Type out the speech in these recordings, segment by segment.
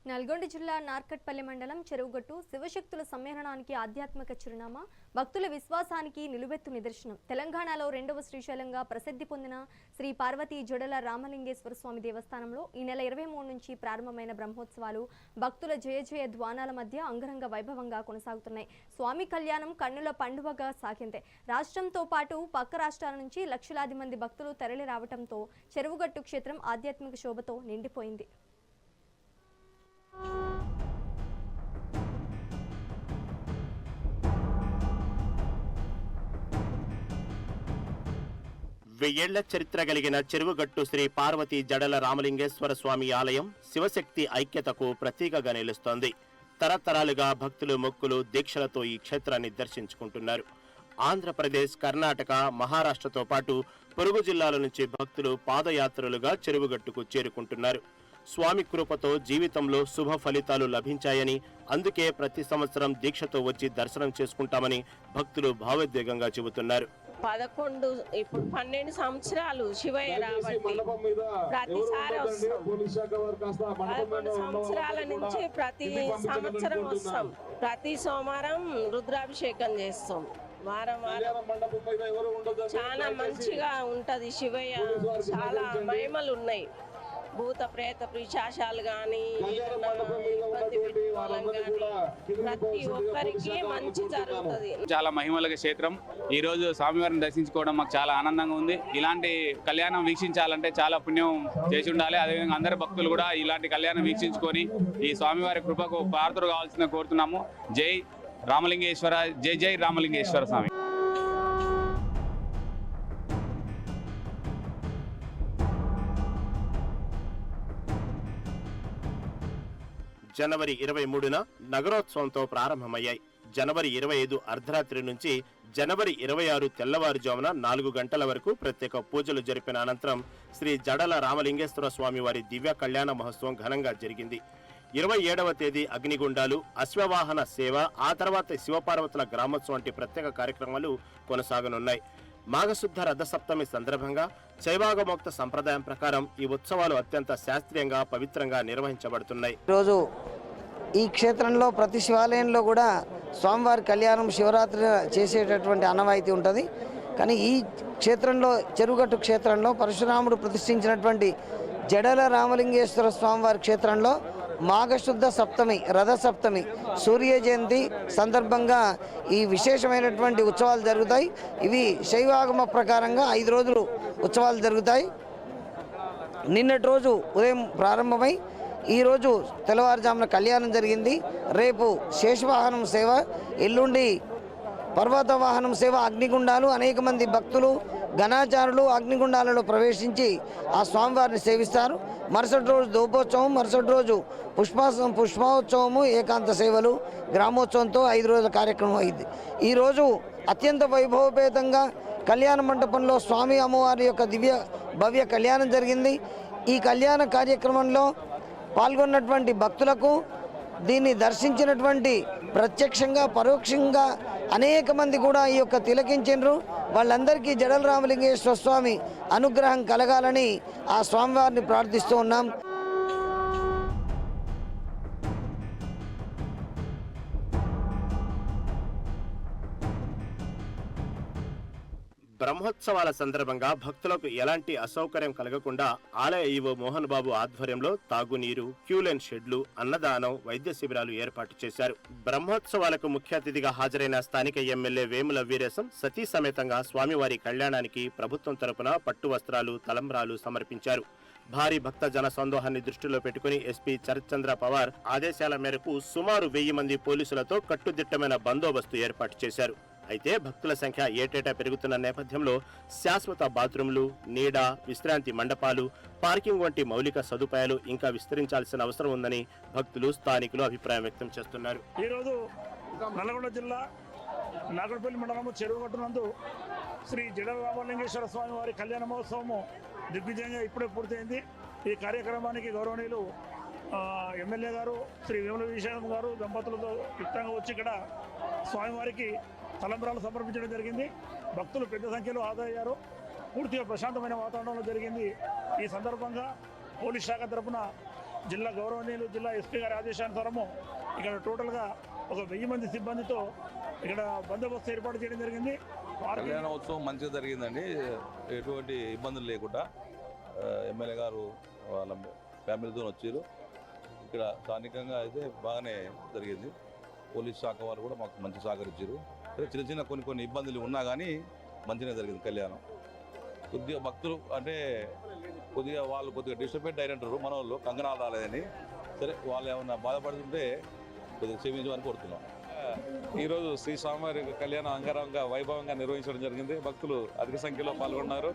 నల్గొండ జిల్లా నార్కట్పల్లి మండలం చెరువుగట్టు శివశక్తుల సమ్మేళనానికి ఆధ్యాత్మిక చిరునామా, భక్తుల విశ్వాసానికి నిలువెత్తు నిదర్శనం. తెలంగాణలో రెండవ శ్రీశైలంగా ప్రసిద్ధి పొందిన శ్రీ పార్వతీ జడల రామలింగేశ్వర స్వామి దేవస్థానంలో ఈ నెల 23 నుంచి ప్రారంభమైన బ్రహ్మోత్సవాలు భక్తుల జయ జయ ధ్వానాల మధ్య అంగరంగ వైభవంగా కొనసాగుతున్నాయి. స్వామి కళ్యాణం కన్నుల పండువగా సాగింది. రాష్ట్రంతో పాటు పక్క రాష్ట్రాల నుంచి లక్షలాది మంది భక్తులు తరలి రావడంతో చెరువుగట్టు క్షేత్రం ఆధ్యాత్మిక శోభతో నిండిపోయింది. వెయ్యేళ్ల చరిత్ర కలిగిన చెరువుగట్టు శ్రీ పార్వతీ జడల రామలింగేశ్వర స్వామి ఆలయం శివశక్తి ఐక్యతకు ప్రతీకగా నిలుస్తోంది. తరతరాలుగా భక్తులు మొక్కులు దీక్షలతో ఈ క్షేత్రాన్ని దర్శించుకుంటున్నారు. ఆంధ్రప్రదేశ్, కర్ణాటక, మహారాష్ట్రతో పాటు పొరుగు జిల్లాల నుంచి భక్తులు పాదయాత్రలుగా చెరువుగట్టుకు చేరుకుంటున్నారు. స్వామి కృపతో జీవితంలో శుభ ఫలితాలు లభించాయని, అందుకే ప్రతి సంవత్సరం దీక్షతో వచ్చి దర్శనం చేసుకుంటామని భక్తులు భావోద్వేగంగా చెబుతున్నారు. 12 సంవత్సరాలు శివయ్య రాబట్టి ప్రతిసారి వస్తాం. 11 సంవత్సరాల నుంచి ప్రతి సంవత్సరం వస్తాం. ప్రతి సోమవారం రుద్రాభిషేకం చేస్తాం. వారం చాలా మంచిగా ఉంటది. శివయ్య చాలా మహిమలు ఉన్నాయి. భూత ప్రేత పిశాచాలు కానీ ఇబ్బంది పెట్టుకోవాలని కానీ ప్రతి ఒక్కరికి మంచి జరుగుతుంది. చాలా మహిమల క్షేత్రం. ఈ రోజు స్వామివారిని దర్శించుకోవడం మాకు చాలా ఆనందంగా ఉంది. ఇలాంటి కళ్యాణం వీక్షించాలంటే చాలా పుణ్యం చేసి ఉండాలి. అదేవిధంగా అందరు భక్తులు కూడా ఇలాంటి కళ్యాణం వీక్షించుకొని ఈ స్వామివారి కృపకు పాత్రులు కావాల్సిన కోరుతున్నాము. జై రామలింగేశ్వర, జై జై రామలింగేశ్వర స్వామి. జనవరి 23న నగరోత్సవంతో ప్రారంభమయ్యాయి. జనవరి 25 అర్ధరాత్రి నుంచి జనవరి 26 తెల్లవారుజామున 4 గంటల వరకు ప్రత్యేక పూజలు జరిపిన అనంతరం శ్రీ జడల రామలింగేశ్వర స్వామి వారి దివ్య కళ్యాణ మహోత్సవం ఘనంగా జరిగింది. 27వ తేదీ అగ్నిగుండాలు, అశ్వవాహన సేవ, ఆ తర్వాత శివపార్వతుల గ్రామోత్సవం వంటి ప్రత్యేక కార్యక్రమాలు కొనసాగనున్నాయి. మాఘశుద్ధ రథసప్తమి సందర్భంగా శైవాగమోక్త సంప్రదాయం ప్రకారం ఈ ఉత్సవాలు అత్యంత శాస్త్రీయంగా పవిత్రంగా నిర్వహించబడుతున్నాయి. రోజు ఈ క్షేత్రంలో ప్రతి శివాలయంలో కూడా స్వామివారి కళ్యాణం శివరాత్రి చేసేటటువంటి ఆనవాయితీ ఉంటుంది. కానీ ఈ క్షేత్రంలో, చెరువుగట్టు క్షేత్రంలో పరశురాముడు ప్రతిష్ఠించినటువంటి జడల రామలింగేశ్వర స్వామివారి క్షేత్రంలో మాఘశుద్ధ సప్తమి, రథసప్తమి, సూర్య జయంతి సందర్భంగా ఈ విశేషమైనటువంటి ఉత్సవాలు జరుగుతాయి. ఇవి శైవాగమ ప్రకారంగా 5 రోజులు ఉత్సవాలు జరుగుతాయి. నిన్నటి రోజు ఉదయం ప్రారంభమై ఈరోజు తెల్లవారుజామున కళ్యాణం జరిగింది. రేపు శేషవాహనం సేవ, ఎల్లుండి పర్వత వాహనం సేవ, అగ్నిగుండాలు, అనేక మంది భక్తులు ఘనాచారులు అగ్నిగుండాలలో ప్రవేశించి ఆ స్వామివారిని సేవిస్తారు. మరుసటి రోజు దూపోత్సవం, మరుసటి రోజు పుష్పోత్సవము, ఏకాంత సేవలు, గ్రామోత్సవంతో 5 రోజుల కార్యక్రమం అయింది. ఈరోజు అత్యంత వైభవపేతంగా కళ్యాణ మండపంలో స్వామి అమ్మవారి యొక్క దివ్య భవ్య కళ్యాణం జరిగింది. ఈ కళ్యాణ కార్యక్రమంలో పాల్గొన్నటువంటి భక్తులకు, దీన్ని దర్శించినటువంటి ప్రత్యక్షంగా పరోక్షంగా అనేక మంది కూడా ఈ యొక్క తిలకించారు. వాళ్ళందరికీ జడల రామలింగేశ్వర స్వామి అనుగ్రహం కలగాలని ఆ స్వామివారిని ప్రార్థిస్తూ ఉన్నాం. బ్రహ్మోత్సవాల సందర్భంగా భక్తులకు ఎలాంటి అసౌకర్యం కలగకుండా ఆలయ ఈవో మోహన్ బాబు ఆధ్వర్యంలో తాగునీరు, క్యూలైన్ షెడ్లు, అన్నదానం, వైద్య శిబిరాలు ఏర్పాటు చేశారు. బ్రహ్మోత్సవాలకు ముఖ్య అతిథిగా హాజరైన స్థానిక ఎమ్మెల్యే వేముల వీరేశం సతీ సమేతంగా స్వామివారి కళ్యాణానికి ప్రభుత్వం తరపున పట్టు వస్త్రాలు, తలంబ్రాలు సమర్పించారు. భారీ భక్త జన సందోహాన్ని దృష్టిలో పెట్టుకుని ఎస్పీ చరత్చంద్ర పవార్ ఆదేశాల మేరకు సుమారు 1000 మంది పోలీసులతో కట్టుదిట్టమైన బందోబస్తు ఏర్పాటు చేశారు. అయితే భక్తుల సంఖ్య ఏటేటా పెరుగుతున్న నేపథ్యంలో శాశ్వత బాత్రూంలు, నీడ, విశ్రాంతి మండపాలు, పార్కింగ్ వంటి మౌలిక సదుపాయాలు ఇంకా విస్తరించాల్సిన అవసరం ఉందని భక్తులు, స్థానికులు అభిప్రాయం వ్యక్తం చేస్తున్నారు. ఈరోజు నల్గొండ జిల్లా నాగర్పల్లి మండలం చెరువుగట్టు నందు శ్రీ జడల రామలింగేశ్వర స్వామి వారి కళ్యాణ మహోత్సవము దిగ్విజయంగా ఇప్పుడే పూర్తయింది. ఈ కార్యక్రమానికి గౌరవనీయులు ఎమ్మెల్యే గారు శ్రీ వేముల వీరేశం గారు దంపతులతో యుక్తంగా వచ్చి ఇక్కడ స్వామివారికి తలంబ్రాలు సమర్పించడం జరిగింది. భక్తులు పెద్ద సంఖ్యలో హాజరయ్యారు. పూర్తిగా ప్రశాంతమైన వాతావరణంలో జరిగింది. ఈ సందర్భంగా పోలీస్ శాఖ తరఫున జిల్లా గౌరవనీయులు జిల్లా ఎస్పీ గారి ఆదేశానుసారము ఇక్కడ టోటల్గా ఒక 1000 మంది సిబ్బందితో ఇక్కడ బందోబస్తు ఏర్పాటు చేయడం జరిగింది. కళ్యాణోత్సవం మంచిగా జరిగిందండి, ఎటువంటి ఇబ్బందులు లేకుండా. ఎమ్మెల్యే గారు వాళ్ళ ఫ్యామిలీతో వచ్చారు. ఇక్కడ స్థానికంగా అయితే బాగానే జరిగింది. పోలీస్ శాఖ వారు కూడా మాకు మంచి సహకరించారు. చిన్న చిన్న కొన్ని ఇబ్బందులు ఉన్నా కానీ మంచిగా జరిగింది కళ్యాణం. కొద్దిగా భక్తులు అంటే కొద్దిగా డిస్టర్బెంట్ అయినట్టు మన వాళ్ళు కంగనాలు రాలేదని. సరే వాళ్ళు ఏమన్నా బాధపడుతుంటే కొద్దిగా క్షమించమని కోరుతున్నాం. ఈరోజు శ్రీ స్వామివారి కళ్యాణం అంగరంగ వైభవంగా నిర్వహించడం జరిగింది. భక్తులు అధిక సంఖ్యలో పాల్గొన్నారు.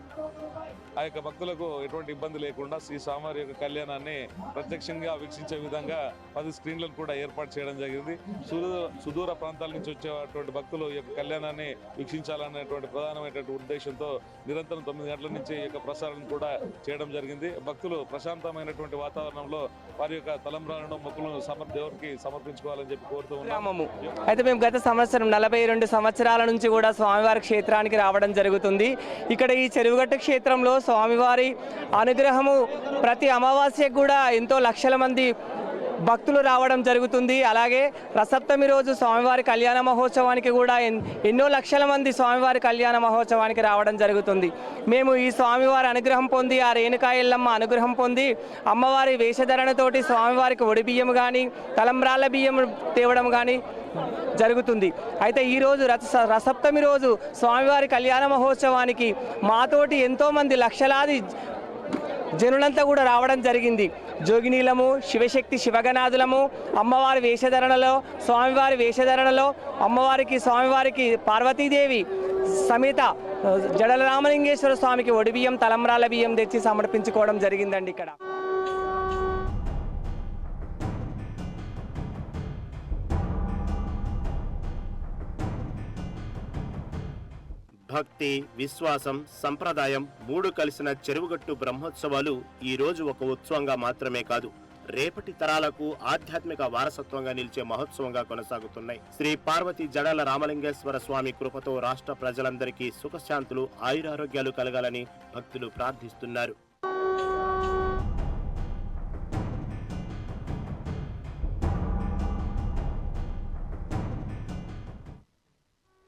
ఆ యొక్క భక్తులకు ఎటువంటి ఇబ్బంది లేకుండా శ్రీ స్వామివారి యొక్క కళ్యాణాన్ని ప్రత్యక్షంగా వీక్షించే విధంగా 10 స్క్రీన్లను కూడా ఏర్పాటు చేయడం జరిగింది. సుదూర ప్రాంతాల నుంచి వచ్చేటువంటి భక్తులు ఈ యొక్క కళ్యాణాన్ని వీక్షించాలనేటువంటి ప్రధానమైనటువంటి ఉద్దేశంతో నిరంతరం 9 గంటల నుంచి ఈ యొక్క ప్రసారం కూడా చేయడం జరిగింది. భక్తులు ప్రశాంతమైనటువంటి వాతావరణంలో వారి యొక్క తలంబ్రాలను మొక్కులను దేవుడికి సమర్పించుకోవాలని చెప్పి కోరుతూ ఉన్నాము. అయితే మేము గత సంవత్సరం 42 సంవత్సరాల నుంచి కూడా స్వామివారి క్షేత్రానికి రావడం జరుగుతుంది. ఇక్కడ ఈ చెరువుగట్టు క్షేత్రంలో స్వామివారి అనుగ్రహము ప్రతి అమావాస్యకు కూడా ఎంతో లక్షల మంది భక్తులు రావడం జరుగుతుంది. అలాగే రసప్తమి రోజు స్వామివారి కళ్యాణ మహోత్సవానికి కూడా ఎన్నో లక్షల మంది స్వామివారి కళ్యాణ మహోత్సవానికి రావడం జరుగుతుంది. మేము ఈ స్వామివారి అనుగ్రహం పొంది ఆ రేణుకా ఎల్లమ్మ అనుగ్రహం పొంది అమ్మవారి వేషధరణతోటి స్వామివారికి ఒడి బియ్యం కానీ తలంబ్రాల బియ్యం తేవడం కానీ జరుగుతుంది. అయితే ఈరోజు రసప్తమి రోజు స్వామివారి కళ్యాణ మహోత్సవానికి మాతోటి ఎంతోమంది లక్షలాది జనులంతా కూడా రావడం జరిగింది. జోగినీలము, శివశక్తి శివగణాదులము అమ్మవారి వేషధరణలో స్వామివారికి పార్వతీదేవి సమేత జడల రామలింగేశ్వర స్వామికి ఒడి బియ్యం తలంబ్రాల బియ్యం తెచ్చి సమర్పించుకోవడం జరిగిందండి. ఇక్కడ భక్తి, విశ్వాసం, సంప్రదాయం 3 కలిసిన చెరువుగట్టు బ్రహ్మోత్సవాలు ఈ రోజు ఒక ఉత్సవంగా మాత్రమే కాదు, రేపటి తరాలకు ఆధ్యాత్మిక వారసత్వంగా నిలిచే మహోత్సవంగా కొనసాగుతున్నాయి. శ్రీ పార్వతీ జడల రామలింగేశ్వర స్వామి కృపతో రాష్ట్ర ప్రజలందరికీ సుఖశాంతులు, ఆయురారోగ్యాలు కలగాలని భక్తులు ప్రార్థిస్తున్నారు.